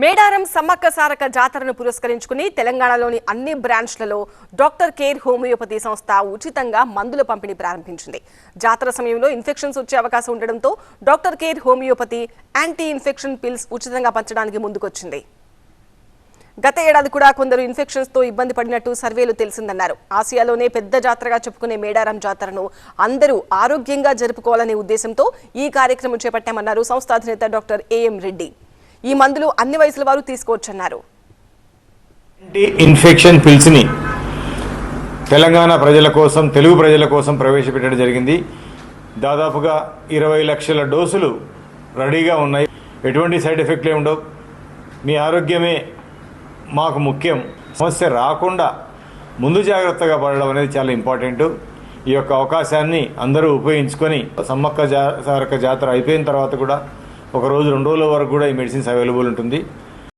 మేడారం సమ్మక్క సారక జాతరను పురస్కరించుకుని తెలంగాణలోని అన్ని బ్రాంచ్లలో డాక్టర్ కేర్ హోమియోపతి సంస్థ ఉచితంగా మందుల పంపిణీ ప్రారంభించింది. జాతర సమయంలో ఇన్ఫెక్షన్స్ వచ్చే అవకాశం ఉండడంతో doctor care homeopathy anti infection pills ఉచితంగా పంచడానికి ముందుకొచ్చింది. గత ఏడాది కూడా కొందరు ఇన్ఫెక్షన్స్ తో ఇబ్బంది పడినట్టు సర్వేలు తెలిసిందన్నారు. ఆసియాలోనే పెద్ద జాతరగా చెప్పుకునే మేడారం జాతరను అందరూ ఆరోగ్యంగా జరుపుకోవాలనే ఉద్దేశంతో ఈ కార్యక్రమం చేపట్టామన్నారు సంస్థ అధినేత డాక్టర్ ఏఎం రెడ్డి. ఈ మందులు అన్ని వయసుల వారు తీసుకోవచ్చన్నారు. ఇన్ఫెక్షన్ పిల్స్ ని తెలంగాణ ప్రజల కోసం, తెలుగు ప్రజల కోసం ప్రవేశపెట్టడం జరిగింది. దాదాపుగా 20 లక్షల డోసులు రెడీగా ఉన్నాయి. ఎటువంటి సైడ్ ఎఫెక్ట్లే ఉండవు. మీ ఆరోగ్యమే మాకు ముఖ్యం. సమస్య రాకుండా ముందు జాగ్రత్తగా పడడం అనేది చాలా ఇంపార్టెంట్. ఈ యొక్క అవకాశాన్ని అందరూ ఉపయోగించుకొని సమ్మక్క సారక్క జాతర అయిపోయిన తర్వాత కూడా 1 రోజు 2 రోజుల వరకు కూడా ఈ మెడిసిన్స్ అవైలబుల్ ఉంటుంది.